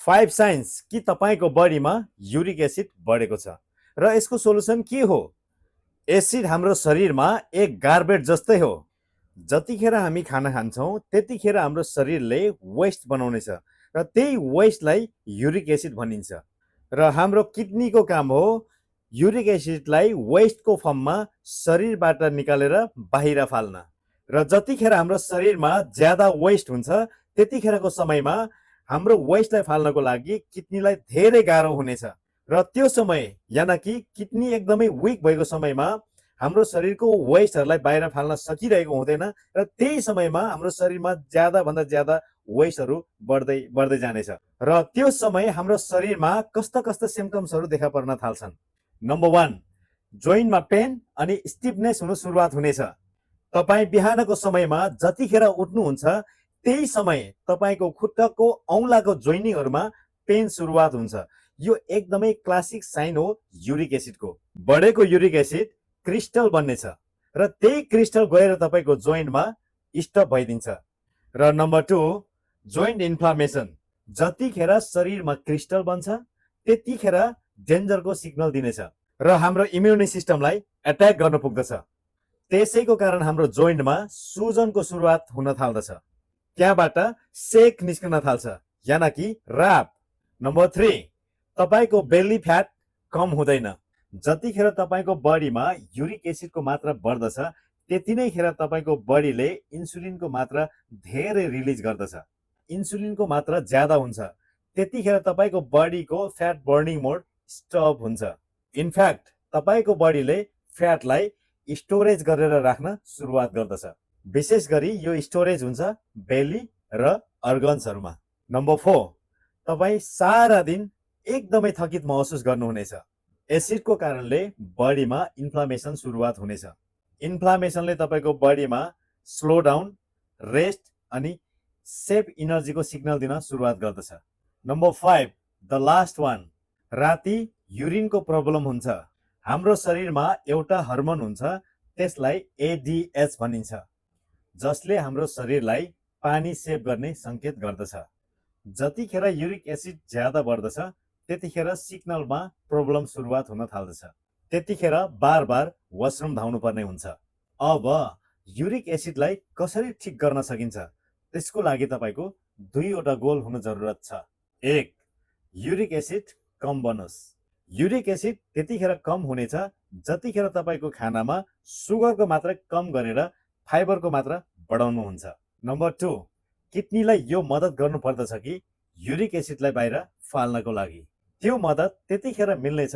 Five science कि तपाईँको बडीमा युरिक एसिड बढेको छ र यसको सोलुसन के हो? एसिड हाम्रो शरीरमा एक गार्बेज जस्तै हो। जतिखेर हामी खाना खान्छौँ त्यतिखेर हाम्रो शरीरले वेस्ट बनाउनेछ र त्यही वेस्टलाई युरिक एसिड भनिन्छ। र हाम्रो किडनीको काम हो युरिक एसिडलाई वेस्टको फर्ममा शरीरबाट निकालेर बाहिर फाल्न। र जतिखेर हाम्रो शरीरमा ज्यादा वेस्ट हुन्छ त्यतिखेरको समयमा हाम्रो वेस्टलाई फाल्नको लागि किडनीलाई धेरै गाह्रो हुनेछ र त्यो समय यानि कि किडनी एकदमै विक भएको समयमा हाम्रो शरीरको वेस्टहरूलाई बाहिर फाल्न सकिरहेको हुँदैन र त्यही समयमा हाम्रो शरीरमा ज्यादा भन्दा ज्यादा वेस्टहरू बढ्दै बढ्दै जानेछ र त्यो समय हाम्रो शरीरमा कस्ता कस्ता सिम्टम्सहरू देखा पर्न थाल्छन्। नम्बर 1, जोइन्टमा पेन अनि स्टिफनेस हुन सुरुवात हुनेछ। तपाईँ बिहानको समयमा जतिखेर उठ्नुहुन्छ त्यही समय तपाईँको खुट्टाको औँलाको जोइनिङहरूमा पेन सुरुवात हुन्छ। यो एकदमै क्लासिक साइन हो युरिक एसिडको। बढेको युरिक एसिड क्रिस्टल बन्नेछ र त्यही क्रिस्टल गएर तपाईँको जोइन्टमा स्टप भइदिन्छ। र नम्बर 2, जोइन्ट इन्फ्लामेसन। जतिखेर शरीरमा क्रिस्टल बन्छ त्यतिखेर डेन्जरको सिग्नल दिनेछ र हाम्रो इम्युनि सिस्टमलाई एट्याक गर्न पुग्दछ। त्यसैको कारण हाम्रो जोइन्टमा सुजनको सुरुवात हुन थाल्दछ। त्यहाँबाट सेक निस्कन थाल्छ यानि कि र्याप। नम्बर 3, तपाईँको बेली फ्याट कम हुँदैन। जतिखेर तपाईँको बडीमा युरिक एसिडको मात्रा बढ्दछ त्यति नै खेर तपाईँको बडीले इन्सुलिनको मात्रा धेरै रिलिज गर्दछ। इन्सुलिनको मात्रा ज्यादा हुन्छ त्यतिखेर तपाईँको बडीको फ्याट बर्निङ मोड स्टप हुन्छ। इनफ्याक्ट तपाईँको बडीले फ्याटलाई स्टोरेज गरेर राख्न सुरुवात गर्दछ। विशेष गरी यो स्टोरेज हुन्छ बेली र अर्गन्सहरूमा। नम्बर 4, तपाईँ सारा दिन एकदमै थकित महसुस गर्नुहुनेछ। एसिडको कारणले बडीमा इन्फ्लामेसन सुरुवात हुनेछ। इन्फ्लामेसनले तपाईँको बडीमा स्लो डाउन, रेस्ट अनि सेभ इनर्जीको सिग्नल दिन सुरुवात गर्दछ। नम्बर 5, द लास्ट वान, राति युरिनको प्रब्लम हुन्छ। हाम्रो शरीरमा एउटा हर्मोन हुन्छ त्यसलाई एडिएच भनिन्छ जसले हाम्रो शरीरलाई पानी सेभ गर्ने सङ्केत गर्दछ। जतिखेर युरिक एसिड ज्यादा बढ्दछ त्यतिखेर सिग्नलमा प्रब्लम सुरुवात हुन थाल्दछ। त्यतिखेर बार बार वासरुम धाउनु पर्ने हुन्छ। अब युरिक एसिडलाई कसरी ठिक गर्न सकिन्छ त्यसको लागि तपाईँको दुईवटा गोल हुन जरुरत छ। 1, युरिक एसिड कम बनोस्। युरिक एसिड त्यतिखेर कम हुनेछ जतिखेर तपाईँको खानामा सुगरको मात्रा कम गरेर फाइबरको मात्रा बढाउनुहुन्छ। नम्बर 2, किडनीलाई यो मद्दत गर्नुपर्दछ कि युरिक एसिडलाई बाहिर फाल्नको लागि। त्यो मद्दत त्यतिखेर मिल्नेछ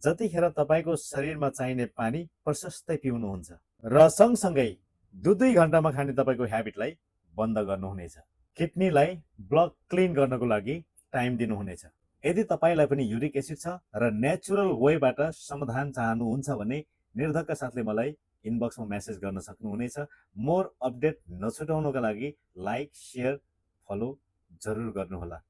जतिखेर तपाईँको शरीरमा चाहिने पानी प्रशस्तै पिउनुहुन्छ र सँगसँगै 2-2 घन्टामा खाने तपाईँको ह्याबिटलाई बन्द गर्नुहुनेछ। किडनीलाई ब्लड क्लिन गर्नको लागि टाइम दिनुहुनेछ। यदि तपाईँलाई पनि युरिक एसिड छ र नेचुरल वेबाट समाधान चाहनुहुन्छ भने निर्धक्क साथले मलाई इनबक्समा मेसेज गर्न सक्नुहुनेछ। मोर अपडेट नछुटाउनका लागि लाइक, शेयर, फलो जरुर गर्नुहोला।